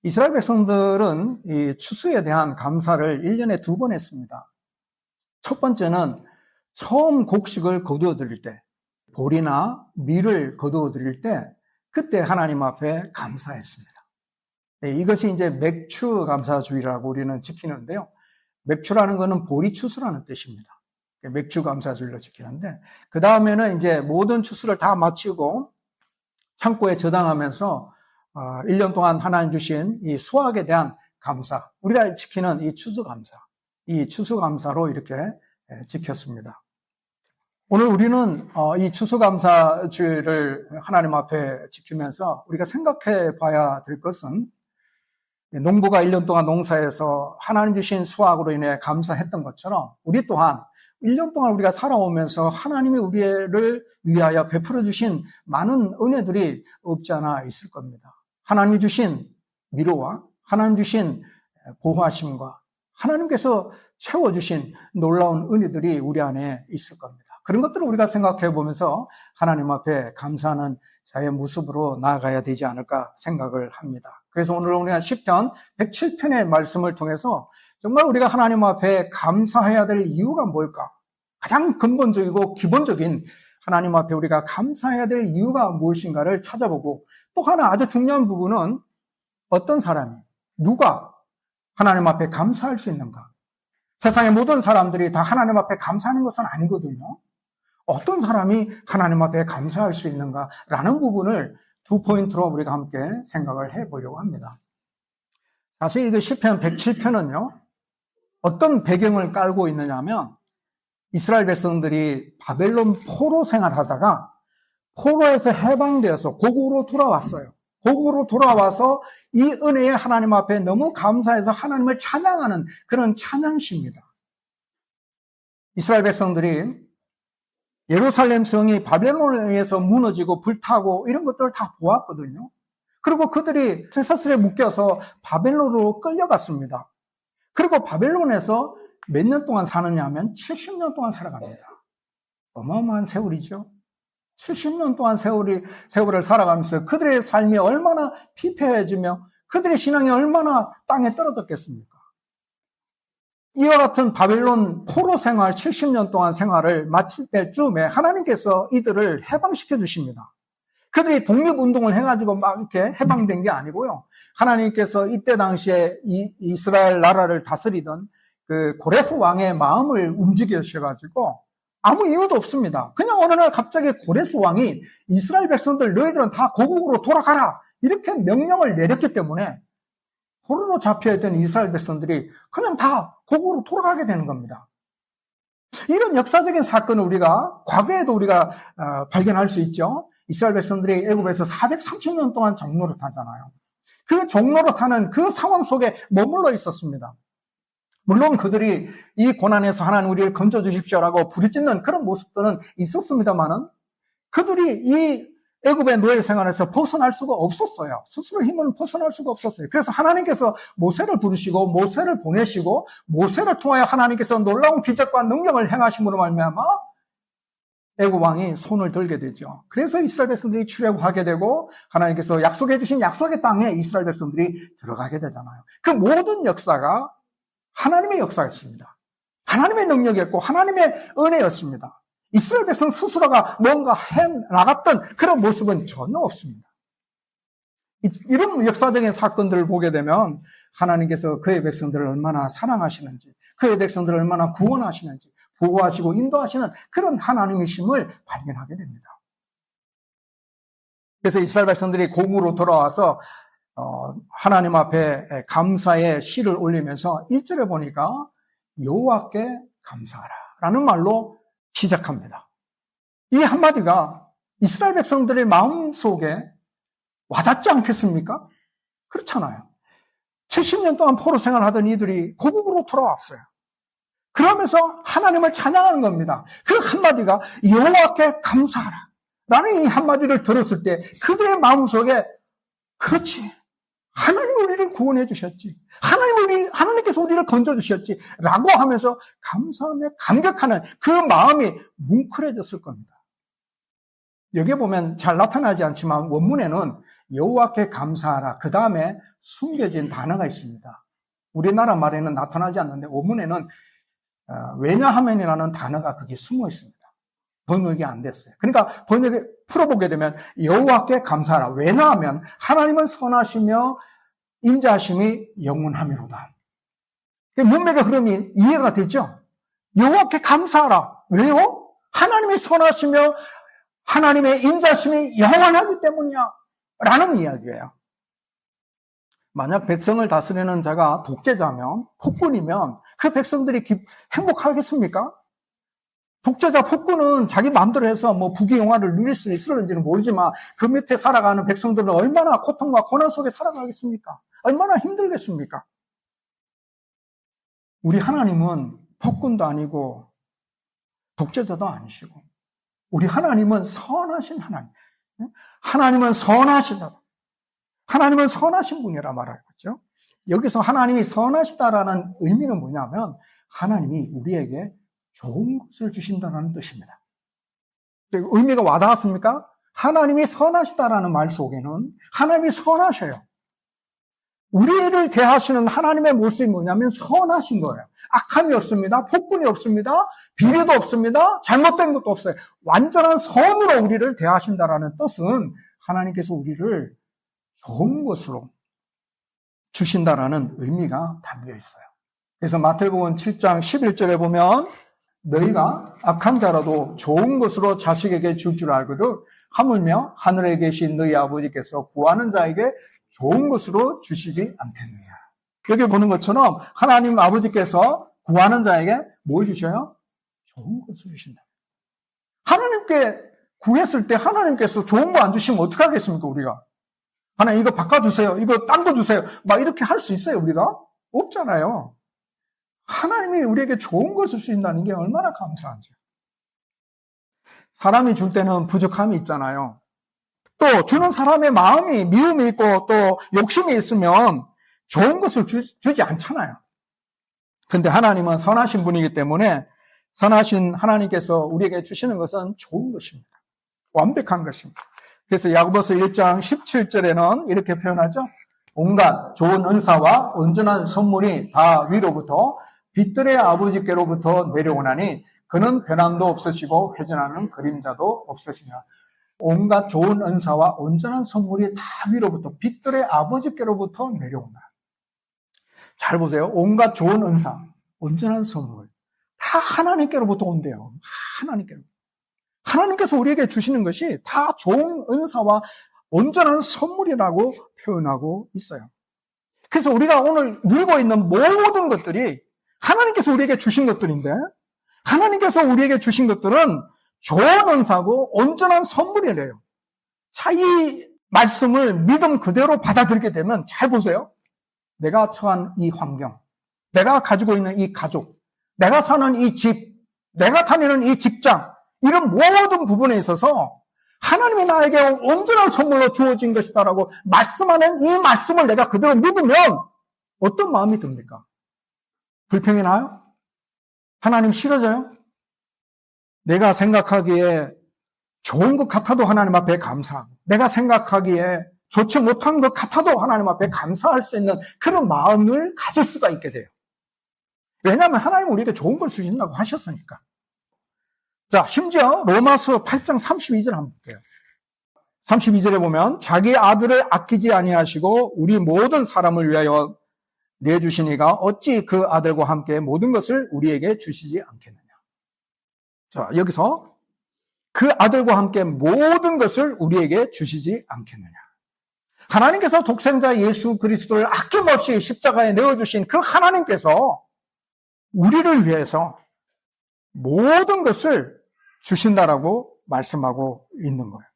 이스라엘 백성들은 이 추수에 대한 감사를 1년에 2번 했습니다. 첫 번째는 처음 곡식을 거두어 드릴 때, 보리나 밀을 거두어 드릴 때, 그때 하나님 앞에 감사했습니다. 이것이 이제 맥추 감사주의라고 우리는 지키는데요. 맥추라는 것은 보리 추수라는 뜻입니다. 맥추 감사주의로 지키는데, 그 다음에는 이제 모든 추수를 다 마치고 창고에 저장하면서 1년 동안 하나님 주신 이 수확에 대한 감사, 우리가 지키는 이 추수감사, 이 추수감사로 이렇게 지켰습니다. 오늘 우리는 이 추수감사주의를 하나님 앞에 지키면서 우리가 생각해 봐야 될 것은, 농부가 1년 동안 농사에서 하나님 주신 수확으로 인해 감사했던 것처럼 우리 또한 1년 동안 우리가 살아오면서 하나님이 우리를 위하여 베풀어 주신 많은 은혜들이 없지 않아 있을 겁니다. 하나님이 주신 위로와 하나님 주신 보호하심과 하나님께서 채워주신 놀라운 은혜들이 우리 안에 있을 겁니다. 그런 것들을 우리가 생각해 보면서 하나님 앞에 감사하는 자의 모습으로 나아가야 되지 않을까 생각을 합니다. 그래서 오늘 우리가 시편 107편의 말씀을 통해서 정말 우리가 하나님 앞에 감사해야 될 이유가 뭘까? 가장 근본적이고 기본적인 하나님 앞에 우리가 감사해야 될 이유가 무엇인가를 찾아보고, 또 하나 아주 중요한 부분은 어떤 사람이, 누가 하나님 앞에 감사할 수 있는가? 세상의 모든 사람들이 다 하나님 앞에 감사하는 것은 아니거든요. 어떤 사람이 하나님 앞에 감사할 수 있는가라는 부분을 2포인트로 우리가 함께 생각을 해보려고 합니다. 사실 이 시편 107편은요, 어떤 배경을 깔고 있느냐 하면, 이스라엘 백성들이 바벨론 포로 생활하다가 포로에서 해방되어서 고국으로 돌아왔어요. 고국으로 돌아와서 이 은혜에 하나님 앞에 너무 감사해서 하나님을 찬양하는 그런 찬양시입니다. 이스라엘 백성들이 예루살렘 성이 바벨론에 의해서 무너지고 불타고 이런 것들을 다 보았거든요. 그리고 그들이 쇠사슬에 묶여서 바벨론으로 끌려갔습니다. 그리고 바벨론에서 몇 년 동안 사느냐 하면 70년 동안 살아갑니다. 어마어마한 세월이죠. 70년 동안 세월을 살아가면서 그들의 삶이 얼마나 피폐해지며 그들의 신앙이 얼마나 땅에 떨어졌겠습니까? 이와 같은 바벨론 포로 생활 70년 동안 생활을 마칠 때쯤에 하나님께서 이들을 해방시켜 주십니다. 그들이 독립운동을 해가지고 막 이렇게 해방된 게 아니고요. 하나님께서 이때 당시에 이스라엘 나라를 다스리던 그 고레스 왕의 마음을 움직이셔가지고 아무 이유도 없습니다. 그냥 어느 날 갑자기 고레스 왕이 이스라엘 백성들 너희들은 다 고국으로 돌아가라 이렇게 명령을 내렸기 때문에 포로로 잡혀있던 이스라엘 백성들이 그냥 다 고국으로 돌아가게 되는 겁니다. 이런 역사적인 사건을 우리가 과거에도 우리가 발견할 수 있죠. 이스라엘 백성들이 애굽에서 430년 동안 종노릇하잖아요. 그 종노릇하는 그 상황 속에 머물러 있었습니다. 물론 그들이 이 고난에서 하나님 우리를 건져주십시오라고 부르짖는 그런 모습들은 있었습니다만은 그들이 이 애굽의 노예 생활에서 벗어날 수가 없었어요. 스스로 힘은 벗어날 수가 없었어요. 그래서 하나님께서 모세를 부르시고 모세를 보내시고 모세를 통하여 하나님께서 놀라운 기적과 능력을 행하심으로 말미암아 애굽 왕이 손을 들게 되죠. 그래서 이스라엘 백성들이 출애굽하게 되고 하나님께서 약속해 주신 약속의 땅에 이스라엘 백성들이 들어가게 되잖아요. 그 모든 역사가 하나님의 역사였습니다. 하나님의 능력이었고 하나님의 은혜였습니다. 이스라엘 백성 스스로가 뭔가 해나갔던 그런 모습은 전혀 없습니다. 이런 역사적인 사건들을 보게 되면 하나님께서 그의 백성들을 얼마나 사랑하시는지, 그의 백성들을 얼마나 구원하시는지, 보호하시고 인도하시는 그런 하나님이심을 발견하게 됩니다. 그래서 이스라엘 백성들이 고국으로 돌아와서 하나님 앞에 감사의 시를 올리면서 1절에 보니까 여호와께 감사하라 라는 말로 시작합니다. 이 한마디가 이스라엘 백성들의 마음속에 와닿지 않겠습니까? 그렇잖아요. 70년 동안 포로 생활하던 이들이 고국으로 돌아왔어요. 그러면서 하나님을 찬양하는 겁니다. 그 한마디가 여호와께 감사하라 라는 이 한마디를 들었을 때 그들의 마음속에 그렇지, 하나님이 우리를 구원해 주셨지, 하나님께서 우리를 건져 주셨지 라고 하면서 감사하며 감격하는 그 마음이 뭉클해졌을 겁니다. 여기에 보면 잘 나타나지 않지만 원문에는 여호와께 감사하라. 그 다음에 숨겨진 단어가 있습니다. 우리나라 말에는 나타나지 않는데 원문에는 왜냐하면이라는 단어가 거기에 숨어 있습니다. 번역이 안 됐어요. 그러니까 번역을 풀어보게 되면 여호와께 감사하라. 왜냐하면 하나님은 선하시며 인자하심이 영원하미로다. 문맥의 흐름이 이해가 되죠? 여호와께 감사하라. 왜요? 하나님이 선하시며 하나님의 인자심이 영원하기 때문이야 라는 이야기예요. 만약 백성을 다스리는 자가 독재자면, 폭군이면 그 백성들이 행복하겠습니까? 독재자 폭군은 자기 마음대로 해서 부귀영화를 누릴 수 있을지는 모르지만 그 밑에 살아가는 백성들은 얼마나 고통과 고난 속에 살아가겠습니까? 얼마나 힘들겠습니까? 우리 하나님은 폭군도 아니고 독재자도 아니시고 우리 하나님은 선하신 하나님. 하나님은 선하시다. 하나님은 선하신 분이라 말하죠. 여기서 하나님이 선하시다라는 의미는 뭐냐면 하나님이 우리에게 좋은 것을 주신다는 뜻입니다. 의미가 와닿았습니까? 하나님이 선하시다라는 말 속에는 하나님이 선하셔요. 우리를 대하시는 하나님의 모습이 뭐냐면 선하신 거예요. 악함이 없습니다. 폭군이 없습니다. 비리도 없습니다. 잘못된 것도 없어요. 완전한 선으로 우리를 대하신다라는 뜻은 하나님께서 우리를 좋은 것으로 주신다라는 의미가 담겨 있어요. 그래서 마태복음 7장 11절에 보면 너희가 악한 자라도 좋은 것으로 자식에게 줄 줄 알거든 하물며 하늘에 계신 너희 아버지께서 구하는 자에게 좋은 것으로 주시지 않겠느냐. 여기 보는 것처럼 하나님 아버지께서 구하는 자에게 뭘 주셔요? 좋은 것을 주신다. 하나님께 구했을 때 하나님께서 좋은 거 안 주시면 어떡하겠습니까, 우리가? 하나님 이거 바꿔주세요. 이거 딴 거 주세요. 막 이렇게 할 수 있어요, 우리가? 없잖아요. 하나님이 우리에게 좋은 것을 주신다는 게 얼마나 감사한지. 사람이 줄 때는 부족함이 있잖아요. 또 주는 사람의 마음이 미움이 있고 또 욕심이 있으면 좋은 것을 주지 않잖아요. 근데 하나님은 선하신 분이기 때문에 선하신 하나님께서 우리에게 주시는 것은 좋은 것입니다. 완벽한 것입니다. 그래서 야고보서 1장 17절에는 이렇게 표현하죠. 온갖 좋은 은사와 온전한 선물이 다 위로부터 빛들의 아버지께로부터 내려오나니 그는 변함도 없으시고 회전하는 그림자도 없으시냐. 온갖 좋은 은사와 온전한 선물이 다 위로부터 빛들의 아버지께로부터 내려온다. 잘 보세요. 온갖 좋은 은사, 온전한 선물 다 하나님께로부터 온대요. 하나님께로부터. 하나님께서 우리에게 주시는 것이 다 좋은 은사와 온전한 선물이라고 표현하고 있어요. 그래서 우리가 오늘 누리고 있는 모든 것들이 하나님께서 우리에게 주신 것들인데 하나님께서 우리에게 주신 것들은 좋은 은사고 온전한 선물이래요. 자, 이 말씀을 믿음 그대로 받아들이게 되면 잘 보세요. 내가 처한 이 환경, 내가 가지고 있는 이 가족, 내가 사는 이 집, 내가 다니는 이 직장, 이런 모든 부분에 있어서 하나님이 나에게 온전한 선물로 주어진 것이다라고 말씀하는 이 말씀을 내가 그대로 믿으면 어떤 마음이 듭니까? 불평이 나요? 하나님 싫어져요? 내가 생각하기에 좋은 것 같아도 하나님 앞에 감사하고 내가 생각하기에 좋지 못한 것 같아도 하나님 앞에 감사할 수 있는 그런 마음을 가질 수가 있게 돼요. 왜냐하면 하나님은 우리에게 좋은 걸 주신다고 하셨으니까. 자, 심지어 로마서 8장 32절 한번 볼게요. 32절에 보면 자기 아들을 아끼지 아니하시고 우리 모든 사람을 위하여 내주시니가 어찌 그 아들과 함께 모든 것을 우리에게 주시지 않겠느냐. 자, 여기서 그 아들과 함께 모든 것을 우리에게 주시지 않겠느냐. 하나님께서 독생자 예수 그리스도를 아낌없이 십자가에 내어주신 그 하나님께서 우리를 위해서 모든 것을 주신다라고 말씀하고 있는 거예요.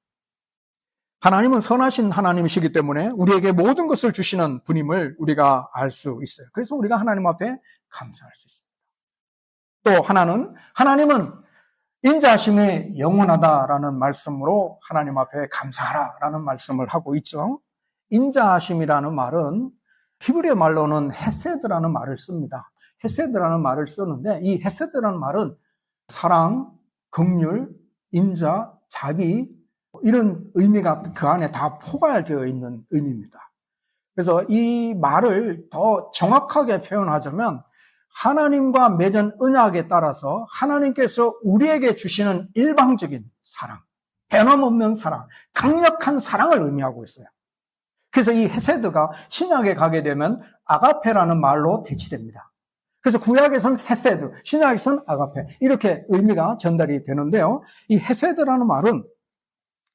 하나님은 선하신 하나님이시기 때문에 우리에게 모든 것을 주시는 분임을 우리가 알 수 있어요. 그래서 우리가 하나님 앞에 감사할 수 있습니다. 또 하나님은 인자하심이 영원하다라는 말씀으로 하나님 앞에 감사하라라는 말씀을 하고 있죠. 인자하심이라는 말은 히브리어 말로는 헤세드라는 말을 씁니다. 헤세드라는 말을 쓰는데 이 헤세드라는 말은 사랑, 긍휼, 인자, 자비, 이런 의미가 그 안에 다 포괄되어 있는 의미입니다. 그래서 이 말을 더 정확하게 표현하자면 하나님과 맺은 언약에 따라서 하나님께서 우리에게 주시는 일방적인 사랑, 변함없는 사랑, 강력한 사랑을 의미하고 있어요. 그래서 이 헤세드가 신약에 가게 되면 아가페라는 말로 대치됩니다. 그래서 구약에서는 헤세드, 신약에서는 아가페 이렇게 의미가 전달이 되는데요. 이 헤세드라는 말은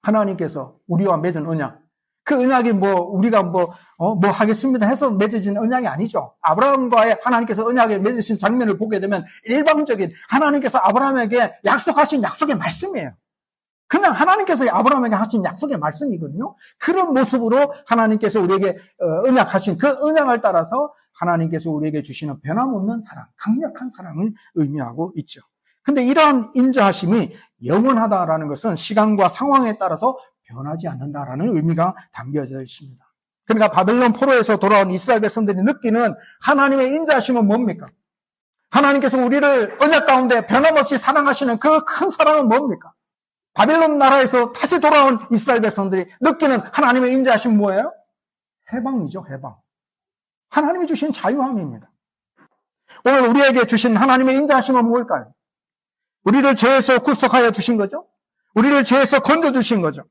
하나님께서 우리와 맺은 언약, 그 언약이 우리가 하겠습니다 해서 맺어진 언약이 아니죠. 아브라함과의 하나님께서 언약에 맺으신 장면을 보게 되면 일방적인 하나님께서 아브라함에게 약속하신 약속의 말씀이에요. 그냥 하나님께서 아브라함에게 하신 약속의 말씀이거든요. 그런 모습으로 하나님께서 우리에게 언약하신 그 언약을 따라서 하나님께서 우리에게 주시는 변함없는 사랑, 강력한 사랑을 의미하고 있죠. 근데 이러한 인자하심이 영원하다라는 것은 시간과 상황에 따라서 변하지 않는다라는 의미가 담겨져 있습니다. 그러니까 바벨론 포로에서 돌아온 이스라엘 백성들이 느끼는 하나님의 인자하심은 뭡니까? 하나님께서 우리를 언약 가운데 변함없이 사랑하시는 그 큰 사랑은 뭡니까? 바벨론 나라에서 다시 돌아온 이스라엘 백성들이 느끼는 하나님의 인자하심은 뭐예요? 해방이죠, 해방. 하나님이 주신 자유함입니다. 오늘 우리에게 주신 하나님의 인자하심은 뭘까요? 우리를 죄에서 구속하여 주신 거죠? 우리를 죄에서 건져주신 거죠?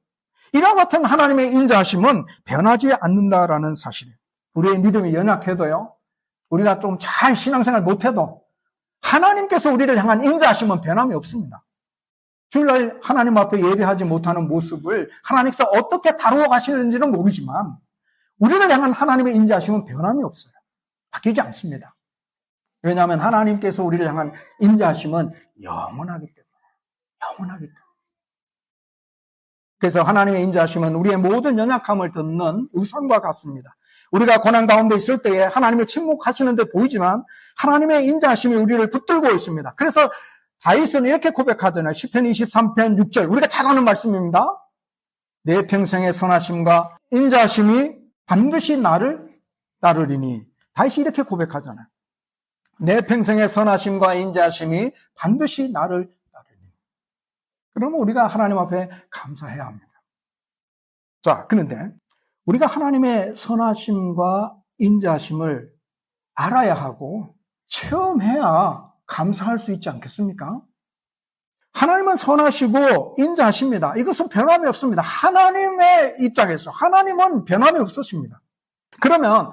이와 같은 하나님의 인자하심은 변하지 않는다라는 사실이에요. 우리의 믿음이 연약해도요, 우리가 좀 잘 신앙생활 못해도 하나님께서 우리를 향한 인자하심은 변함이 없습니다. 주일날 하나님 앞에 예배하지 못하는 모습을 하나님께서 어떻게 다루어 가시는지는 모르지만 우리를 향한 하나님의 인자하심은 변함이 없어요. 바뀌지 않습니다. 왜냐하면 하나님께서 우리를 향한 인자하심은 영원하기 때문에. 그래서 하나님의 인자하심은 우리의 모든 연약함을 덮는 우산과 같습니다. 우리가 고난 가운데 있을 때에 하나님이 침묵하시는 데 보이지만 하나님의 인자하심이 우리를 붙들고 있습니다. 그래서 다윗은 이렇게 고백하잖아요. 시편 23편 6절. 우리가 잘 아는 말씀입니다. 내 평생의 선하심과 인자하심이 반드시 나를 따르리니. 다윗이 이렇게 고백하잖아요. 내 평생의 선하심과 인자하심이 반드시 나를 따르리니. 그러면 우리가 하나님 앞에 감사해야 합니다. 자, 그런데 우리가 하나님의 선하심과 인자하심을 알아야 하고 체험해야 감사할 수 있지 않겠습니까? 하나님은 선하시고 인자하십니다. 이것은 변함이 없습니다. 하나님의 입장에서 하나님은 변함이 없으십니다. 그러면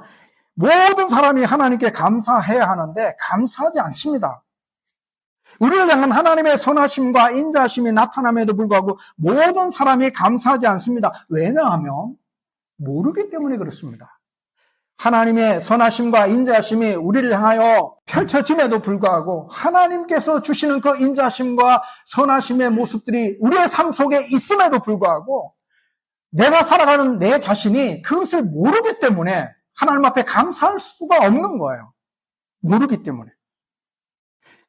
모든 사람이 하나님께 감사해야 하는데 감사하지 않습니다. 우리를 향한 하나님의 선하심과 인자하심이 나타남에도 불구하고 모든 사람이 감사하지 않습니다. 왜냐하면 모르기 때문에 그렇습니다. 하나님의 선하심과 인자하심이 우리를 향하여 펼쳐짐에도 불구하고 하나님께서 주시는 그 인자하심과 선하심의 모습들이 우리의 삶 속에 있음에도 불구하고 내가 살아가는 내 자신이 그것을 모르기 때문에 하나님 앞에 감사할 수가 없는 거예요. 모르기 때문에.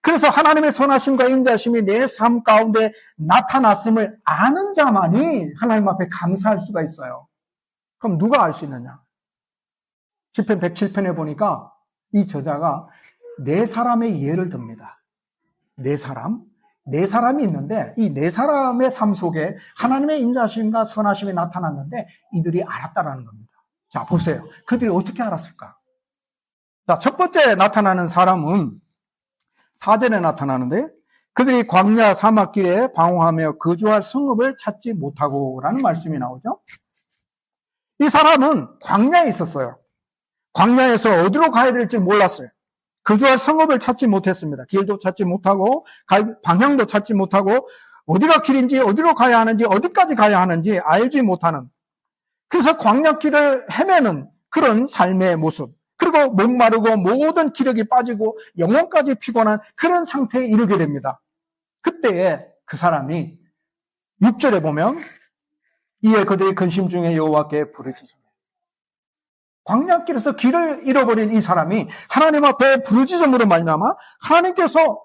그래서 하나님의 선하심과 인자하심이 내 삶 가운데 나타났음을 아는 자만이 하나님 앞에 감사할 수가 있어요. 그럼 누가 알 수 있느냐? 시편 107편에 보니까 이 저자가 네 사람의 예를 듭니다. 네 사람이 있는데 이 네 사람의 삶 속에 하나님의 인자하심과 선하심이 나타났는데 이들이 알았다라는 겁니다. 자, 보세요. 그들이 어떻게 알았을까? 자, 첫 번째 나타나는 사람은 4절에 나타나는데 그들이 광야 사막길에 방황하며 거주할 성읍을 찾지 못하고 라는 말씀이 나오죠. 이 사람은 광야에 있었어요. 광야에서 어디로 가야 될지 몰랐어요. 거주할 성읍을 찾지 못했습니다. 길도 찾지 못하고 방향도 찾지 못하고 어디가 길인지 어디로 가야 하는지 어디까지 가야 하는지 알지 못하는, 그래서 광야길을 헤매는 그런 삶의 모습, 그리고 목마르고 모든 기력이 빠지고 영혼까지 피곤한 그런 상태에 이르게 됩니다. 그때에 그 사람이 6절에 보면 이에 그들이 근심 중에 여호와께 부르짖으며, 광야길에서 길을 잃어버린 이 사람이 하나님 앞에 부르짖음으로 말미암아 하나님께서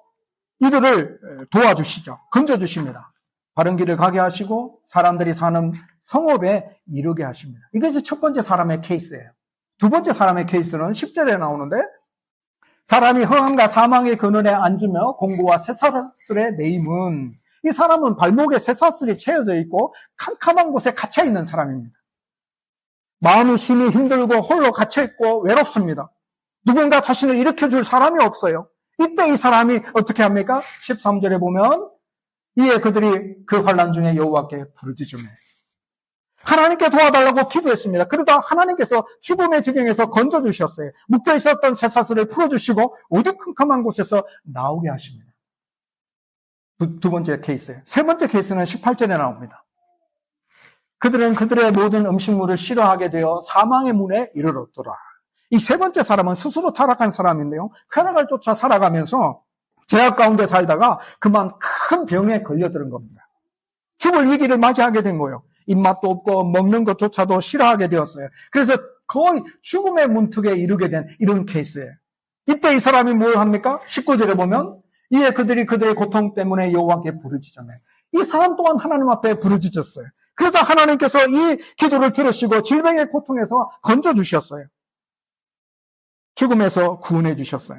이들을 도와주시죠. 건져주십니다. 바른 길을 가게 하시고 사람들이 사는 성읍에 이르게 하십니다. 이것이 첫 번째 사람의 케이스예요. 두 번째 사람의 케이스는 10절에 나오는데 사람이 허함과 사망의 그늘에 앉으며 공고와 쇠사슬에 매임은 이 사람은 발목에 쇠사슬이 채워져 있고 캄캄한 곳에 갇혀 있는 사람입니다. 마음이 심히 힘들고 홀로 갇혀 있고 외롭습니다. 누군가 자신을 일으켜줄 사람이 없어요. 이때 이 사람이 어떻게 합니까? 13절에 보면 이에 그들이 그 환난 중에 여호와께 부르짖으며 하나님께 도와달라고 기도했습니다. 그러다 하나님께서 죽음의 지경에서 건져주셨어요. 묶여 있었던 쇠사슬을 풀어주시고 어두컴컴한 곳에서 나오게 하십니다. 두 번째 케이스예요. 세 번째 케이스는 18절에 나옵니다. 그들은 그들의 모든 음식물을 싫어하게 되어 사망의 문에 이르렀더라. 이 세 번째 사람은 스스로 타락한 사람인데요. 쾌락을 쫓아 살아가면서 제약 가운데 살다가 그만 큰 병에 걸려드는 겁니다. 죽을 위기를 맞이하게 된 거예요. 입맛도 없고 먹는 것조차도 싫어하게 되었어요. 그래서 거의 죽음의 문턱에 이르게 된 이런 케이스예요. 이때 이 사람이 뭘 합니까? 19절에 보면 이에 그들이 그들의 고통 때문에 여호와께 부르짖으며 이 사람 또한 하나님 앞에 부르짖었어요. 그래서 하나님께서 이 기도를 들으시고 질병의 고통에서 건져주셨어요. 죽음에서 구원해 주셨어요.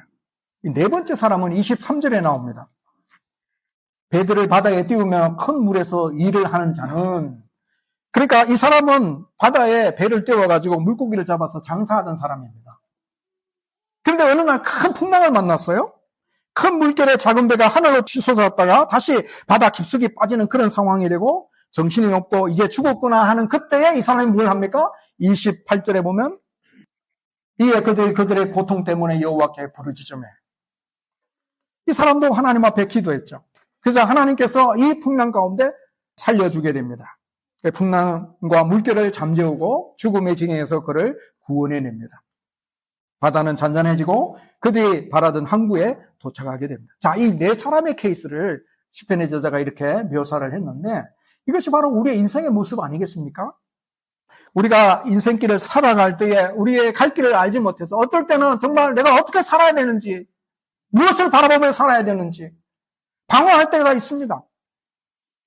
네 번째 사람은 23절에 나옵니다. 배들을 바다에 띄우며 큰 물에서 일을 하는 자는, 그러니까 이 사람은 바다에 배를 띄워가지고 물고기를 잡아서 장사하던 사람입니다. 그런데 어느 날 큰 풍랑을 만났어요. 큰 물결에 작은 배가 하늘로 치솟았다가 다시 바다 깊숙이 빠지는 그런 상황이 되고 정신이 없고 이제 죽었구나 하는 그때에 이 사람이 뭘 합니까? 28절에 보면 이에 그들의 고통 때문에 여호와께 부르짖으며 이 사람도 하나님 앞에 기도했죠. 그래서 하나님께서 이 풍랑 가운데 살려주게 됩니다. 풍랑과 물결을 잠재우고 죽음의 징에서 그를 구원해냅니다. 바다는 잔잔해지고 그들이 바라던 항구에 도착하게 됩니다. 자, 이 네 사람의 케이스를 시편의 저자가 이렇게 묘사를 했는데 이것이 바로 우리의 인생의 모습 아니겠습니까? 우리가 인생길을 살아갈 때에 우리의 갈 길을 알지 못해서 어떨 때는 정말 내가 어떻게 살아야 되는지, 무엇을 바라보며 살아야 되는지 방황할 때가 있습니다.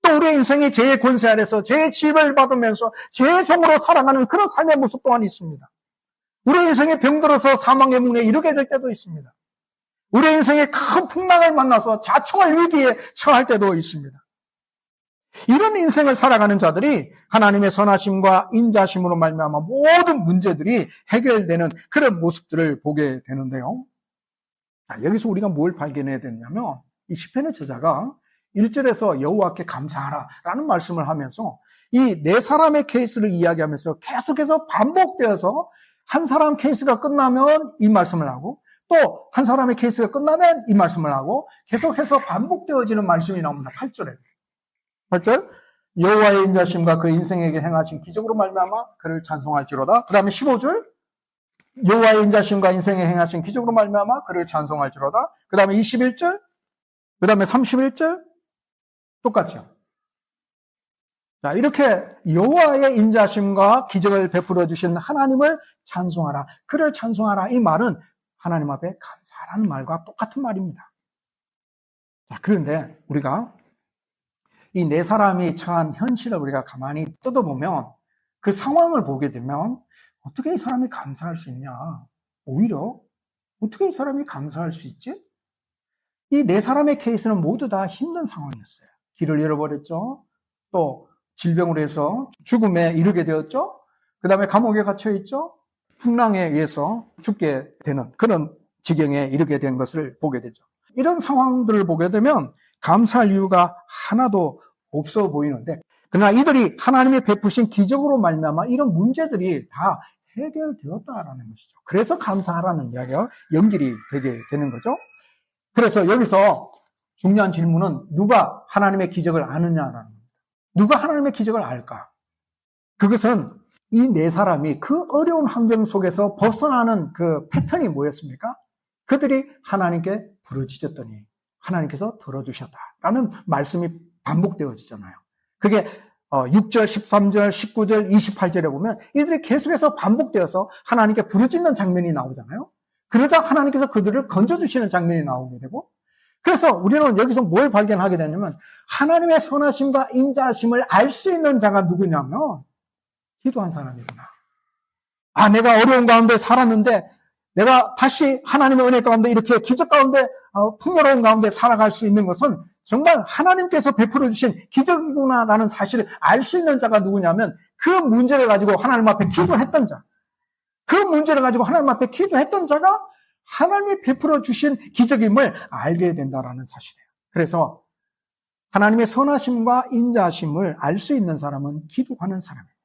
또 우리의 인생이 죄의 권세 아래서 죄의 지배를 받으면서 죄의 종으로 살아가는 그런 삶의 모습 또한 있습니다. 우리의 인생이 병들어서 사망의 문에 이르게 될 때도 있습니다. 우리의 인생에 큰 풍랑을 만나서 자초할 위기에 처할 때도 있습니다. 이런 인생을 살아가는 자들이 하나님의 선하심과 인자심으로 말미암아 모든 문제들이 해결되는 그런 모습들을 보게 되는데요. 여기서 우리가 뭘 발견해야 되냐면 이 시편의 저자가 1절에서 여호와께 감사하라 라는 말씀을 하면서 이 네 사람의 케이스를 이야기하면서 계속해서 반복되어서 한 사람 케이스가 끝나면 이 말씀을 하고 또 한 사람의 케이스가 끝나면 이 말씀을 하고 계속해서 반복되어지는 말씀이 나옵니다. 8절에. 8절 여호와의 인자심과 그 인생에게 행하신 기적으로 말미암아 그를 찬송할지로다. 그 다음에 15절 여호와의 인자심과 인생에 행하신 기적으로 말미암아 그를 찬송할지로다. 그 다음에 21절 그 다음에 31절 똑같죠. 자, 이렇게 여호와의 인자심과 기적을 베풀어 주신 하나님을 찬송하라. 그를 찬송하라. 이 말은 하나님 앞에 감사하라는 말과 똑같은 말입니다. 자, 그런데 우리가 이 네 사람이 처한 현실을 우리가 가만히 뜯어보면 그 상황을 보게 되면 어떻게 이 사람이 감사할 수 있냐? 오히려 어떻게 이 사람이 감사할 수 있지? 이 네 사람의 케이스는 모두 다 힘든 상황이었어요. 길을 잃어버렸죠. 또 질병으로 해서 죽음에 이르게 되었죠. 그 다음에 감옥에 갇혀 있죠. 풍랑에 의해서 죽게 되는 그런 지경에 이르게 된 것을 보게 되죠. 이런 상황들을 보게 되면 감사할 이유가 하나도 없어 보이는데, 그러나 이들이 하나님이 베푸신 기적으로 말미암아 이런 문제들이 다 해결되었다라는 것이죠. 그래서 감사하라는 이야기가 연결이 되게 되는 거죠. 그래서 여기서 중요한 질문은 누가 하나님의 기적을 아느냐라는 겁니다. 누가 하나님의 기적을 알까? 그것은 이 네 사람이 그 어려운 환경 속에서 벗어나는 그 패턴이 뭐였습니까? 그들이 하나님께 부르짖었더니 하나님께서 들어주셨다라는 말씀이 반복되어지잖아요. 그게 6절, 13절, 19절, 28절에 보면 이들이 계속해서 반복되어서 하나님께 부르짖는 장면이 나오잖아요. 그러자 하나님께서 그들을 건져주시는 장면이 나오게 되고, 그래서 우리는 여기서 뭘 발견하게 되냐면 하나님의 선하심과 인자하심을 알 수 있는 자가 누구냐면 기도한 사람이구나. 아, 내가 어려운 가운데 살았는데 내가 다시 하나님의 은혜 가운데 이렇게 기적 가운데 풍요로운 가운데 살아갈 수 있는 것은 정말 하나님께서 베풀어 주신 기적이구나라는 사실을 알 수 있는 자가 누구냐면 그 문제를 가지고 하나님 앞에 기도했던 자. 그 문제를 가지고 하나님 앞에 기도했던 자가 하나님이 베풀어 주신 기적임을 알게 된다라는 사실이에요. 그래서 하나님의 선하심과 인자심을 알 수 있는 사람은 기도하는 사람이에요.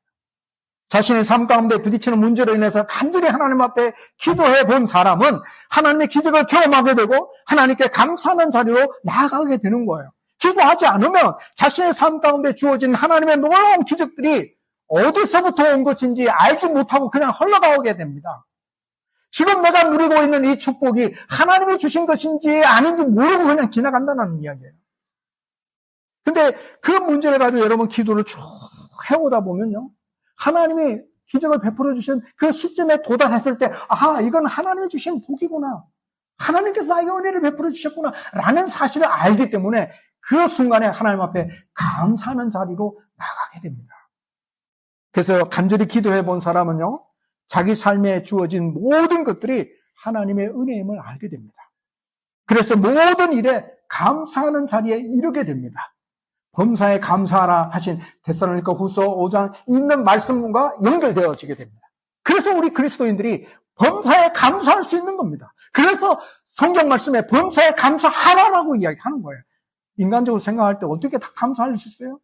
자신의 삶 가운데 부딪히는 문제로 인해서 간절히 하나님 앞에 기도해 본 사람은 하나님의 기적을 경험하게 되고 하나님께 감사하는 자리로 나아가게 되는 거예요. 기도하지 않으면 자신의 삶 가운데 주어진 하나님의 놀라운 기적들이 어디서부터 온 것인지 알지 못하고 그냥 흘러가게 됩니다. 지금 내가 누리고 있는 이 축복이 하나님이 주신 것인지 아닌지 모르고 그냥 지나간다는 이야기예요. 근데 그 문제를 가지고 여러분 기도를 쭉 해오다 보면요. 하나님이 기적을 베풀어 주신 그 시점에 도달했을 때, 이건 하나님이 주신 복이구나. 하나님께서 나에게 은혜를 베풀어 주셨구나. 라는 사실을 알기 때문에 그 순간에 하나님 앞에 감사하는 자리로 나가게 됩니다. 그래서 간절히 기도해 본 사람은요, 자기 삶에 주어진 모든 것들이 하나님의 은혜임을 알게 됩니다. 그래서 모든 일에 감사하는 자리에 이르게 됩니다. 범사에 감사하라 하신 데살로니가 후서 5장 있는 말씀과 연결되어지게 됩니다. 그래서 우리 그리스도인들이 범사에 감사할 수 있는 겁니다. 그래서 성경 말씀에 범사에 감사하라라고 이야기하는 거예요. 인간적으로 생각할 때 어떻게 다 감사할 수 있어요?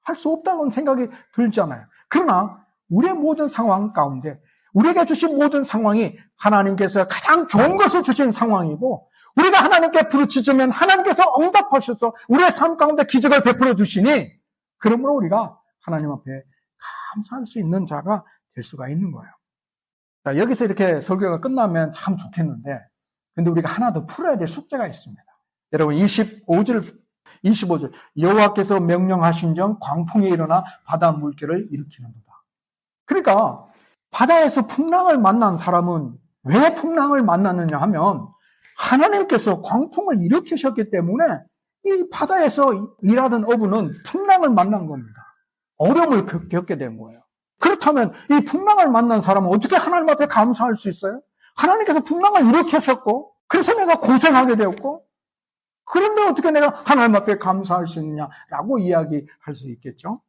할 수 없다는 생각이 들잖아요. 그러나 우리의 모든 상황 가운데 우리에게 주신 모든 상황이 하나님께서 가장 좋은 것을 주신 상황이고 우리가 하나님께 부르짖으면 하나님께서 응답하셔서 우리의 삶 가운데 기적을 베풀어 주시니 그러므로 우리가 하나님 앞에 감사할 수 있는 자가 될 수가 있는 거예요. 자, 여기서 이렇게 설교가 끝나면 참 좋겠는데 근데 우리가 하나 더 풀어야 될 숙제가 있습니다. 여러분 25절 여호와께서 명령하신즉 광풍이 일어나 바다 물결을 일으키는도다. 그러니까 바다에서 풍랑을 만난 사람은 왜 풍랑을 만났느냐 하면 하나님께서 광풍을 일으키셨기 때문에 이 바다에서 일하던 어부는 풍랑을 만난 겁니다. 어려움을 겪게 된 거예요. 그렇다면 이 풍랑을 만난 사람은 어떻게 하나님 앞에 감사할 수 있어요? 하나님께서 풍랑을 일으키셨고 그래서 내가 고생하게 되었고 그런데 어떻게 내가 하나님 앞에 감사할 수 있느냐라고 이야기할 수 있겠죠.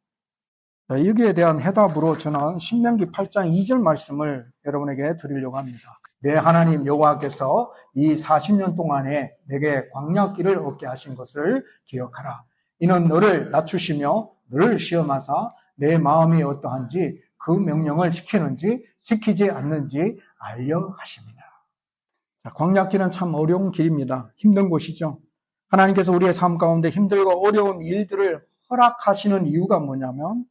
자, 여기에 대한 해답으로 저는 신명기 8장 2절 말씀을 여러분에게 드리려고 합니다. 내 하나님 여호와께서 이 40년 동안에 내게 광야길을 얻게 하신 것을 기억하라. 이는 너를 낮추시며 너를 시험하사 내 마음이 어떠한지 그 명령을 지키는지 지키지 않는지 알려 하십니다. 자, 광야길은 참 어려운 길입니다. 힘든 곳이죠. 하나님께서 우리의 삶 가운데 힘들고 어려운 일들을 허락하시는 이유가 뭐냐면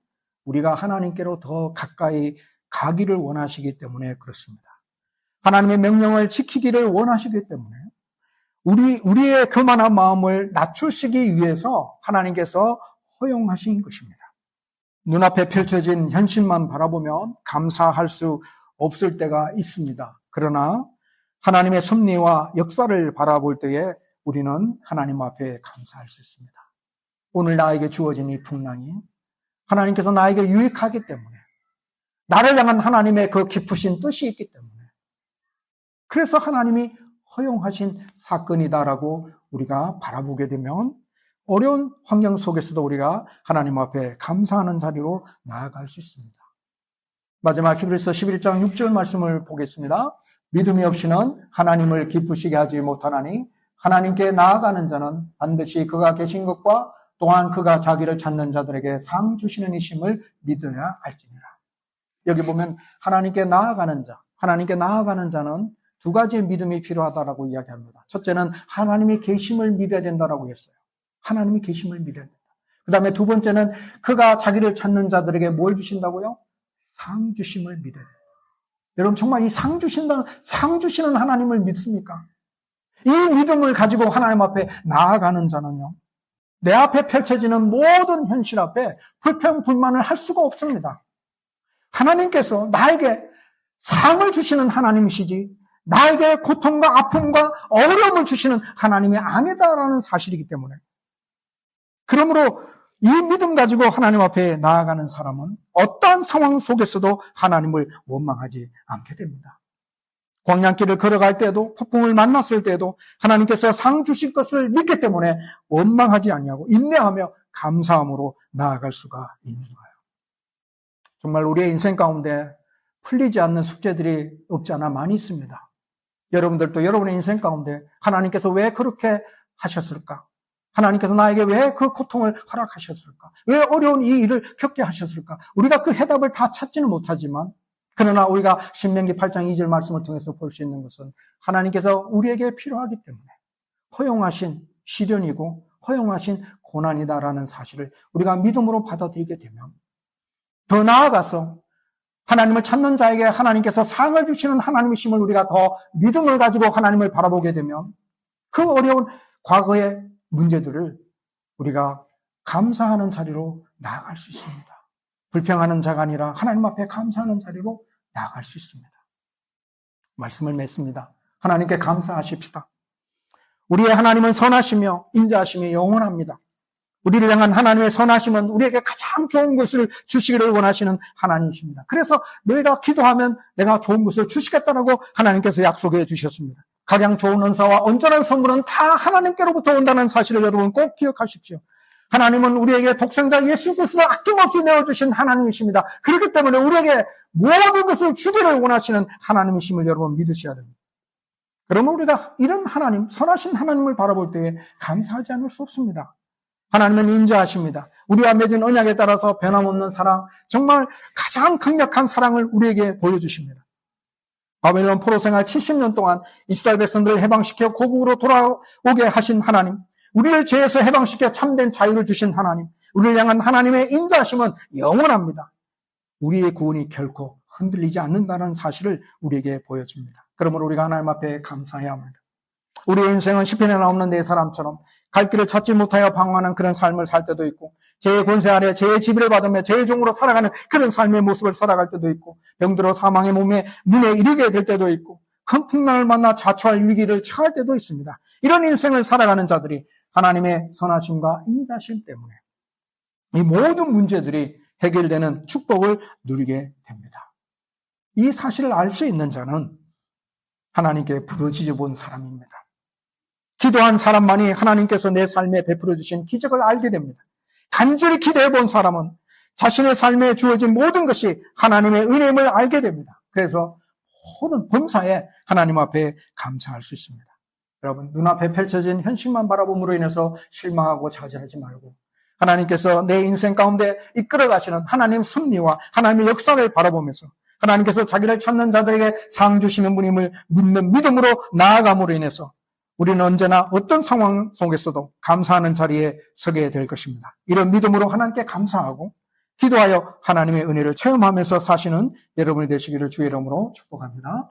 우리가 하나님께로 더 가까이 가기를 원하시기 때문에 그렇습니다. 하나님의 명령을 지키기를 원하시기 때문에 우리의 교만한 마음을 낮추시기 위해서 하나님께서 허용하신 것입니다. 눈앞에 펼쳐진 현실만 바라보면 감사할 수 없을 때가 있습니다. 그러나 하나님의 섭리와 역사를 바라볼 때에 우리는 하나님 앞에 감사할 수 있습니다. 오늘 나에게 주어진 이 풍랑이 하나님께서 나에게 유익하기 때문에 나를 향한 하나님의 그 깊으신 뜻이 있기 때문에 그래서 하나님이 허용하신 사건이다라고 우리가 바라보게 되면 어려운 환경 속에서도 우리가 하나님 앞에 감사하는 자리로 나아갈 수 있습니다. 마지막 히브리서 11장 6절 말씀을 보겠습니다. 믿음이 없이는 하나님을 기쁘시게 하지 못하나니 하나님께 나아가는 자는 반드시 그가 계신 것과 또한 그가 자기를 찾는 자들에게 상 주시는 이심을 믿어야 할지니라. 여기 보면 하나님께 나아가는 자는 두 가지의 믿음이 필요하다라고 이야기합니다. 첫째는 하나님이 계심을 믿어야 된다라고 했어요. 하나님이 계심을 믿어야 된다. 그 다음에 두 번째는 그가 자기를 찾는 자들에게 뭘 주신다고요? 상 주심을 믿어야 된다. 여러분 정말 이 상 주시는 하나님을 믿습니까? 이 믿음을 가지고 하나님 앞에 나아가는 자는요. 내 앞에 펼쳐지는 모든 현실 앞에 불평, 불만을 할 수가 없습니다. 하나님께서 나에게 상을 주시는 하나님이시지 나에게 고통과 아픔과 어려움을 주시는 하나님이 아니다라는 사실이기 때문에 그러므로 이 믿음 가지고 하나님 앞에 나아가는 사람은 어떠한 상황 속에서도 하나님을 원망하지 않게 됩니다. 광야길을 걸어갈 때도, 폭풍을 만났을 때도 하나님께서 상 주실 것을 믿기 때문에 원망하지 아니하고 인내하며 감사함으로 나아갈 수가 있는 거예요. 정말 우리의 인생 가운데 풀리지 않는 숙제들이 없지 않아 많이 있습니다. 여러분들도 여러분의 인생 가운데 하나님께서 왜 그렇게 하셨을까? 하나님께서 나에게 왜 그 고통을 허락하셨을까? 왜 어려운 이 일을 겪게 하셨을까? 우리가 그 해답을 다 찾지는 못하지만, 그러나 우리가 신명기 8장 2절 말씀을 통해서 볼 수 있는 것은 하나님께서 우리에게 필요하기 때문에 허용하신 시련이고 허용하신 고난이다라는 사실을 우리가 믿음으로 받아들이게 되면, 더 나아가서 하나님을 찾는 자에게 하나님께서 상을 주시는 하나님이심을 우리가 더 믿음을 가지고 하나님을 바라보게 되면, 그 어려운 과거의 문제들을 우리가 감사하는 자리로 나아갈 수 있습니다. 불평하는 자가 아니라 하나님 앞에 감사하는 자리로 나아갈 수 있습니다. 말씀을 맺습니다. 하나님께 감사하십시다. 우리의 하나님은 선하시며 인자하심이 영원합니다. 우리를 향한 하나님의 선하심은 우리에게 가장 좋은 것을 주시기를 원하시는 하나님이십니다. 그래서 너희가 기도하면 내가 좋은 것을 주시겠다라고 하나님께서 약속해 주셨습니다. 가장 좋은 은사와 온전한 선물은 다 하나님께로부터 온다는 사실을 여러분 꼭 기억하십시오. 하나님은 우리에게 독생자 예수 그리스도를 아낌없이 내어주신 하나님이십니다. 그렇기 때문에 우리에게 모든 것을 주기를 원하시는 하나님이심을 여러분 믿으셔야 됩니다. 그러면 우리가 이런 하나님, 선하신 하나님을 바라볼 때에 감사하지 않을 수 없습니다. 하나님은 인자하십니다. 우리와 맺은 언약에 따라서 변함없는 사랑, 정말 가장 강력한 사랑을 우리에게 보여주십니다. 바벨론 포로 생활 70년 동안 이스라엘 백성들을 해방시켜 고국으로 돌아오게 하신 하나님, 우리를 죄에서 해방시켜 참된 자유를 주신 하나님, 우리를 향한 하나님의 인자하심은 영원합니다. 우리의 구원이 결코 흔들리지 않는다는 사실을 우리에게 보여줍니다. 그러므로 우리가 하나님 앞에 감사해야 합니다. 우리의 인생은 시편에 나오는 네 사람처럼 갈 길을 찾지 못하여 방황하는 그런 삶을 살 때도 있고, 죄의 권세 아래 죄의 지배를 받으며 죄의 종으로 살아가는 그런 삶의 모습을 살아갈 때도 있고, 병들어 사망의 문에 이르게 될 때도 있고, 큰 풍랑을 만나 자초할 위기를 처할 때도 있습니다. 이런 인생을 살아가는 자들이 하나님의 선하심과 인자심 때문에 이 모든 문제들이 해결되는 축복을 누리게 됩니다. 이 사실을 알 수 있는 자는 하나님께 부르짖어 본 사람입니다. 기도한 사람만이 하나님께서 내 삶에 베풀어 주신 기적을 알게 됩니다. 간절히 기도해 본 사람은 자신의 삶에 주어진 모든 것이 하나님의 은혜임을 알게 됩니다. 그래서 모든 범사에 하나님 앞에 감사할 수 있습니다. 여러분, 눈앞에 펼쳐진 현실만 바라봄으로 인해서 실망하고 좌절하지 말고, 하나님께서 내 인생 가운데 이끌어 가시는 하나님 섭리와 하나님의 역사를 바라보면서 하나님께서 자기를 찾는 자들에게 상 주시는 분임을 믿는 믿음으로 나아감으로 인해서 우리는 언제나 어떤 상황 속에서도 감사하는 자리에 서게 될 것입니다. 이런 믿음으로 하나님께 감사하고 기도하여 하나님의 은혜를 체험하면서 사시는 여러분이 되시기를 주의 이름으로 축복합니다.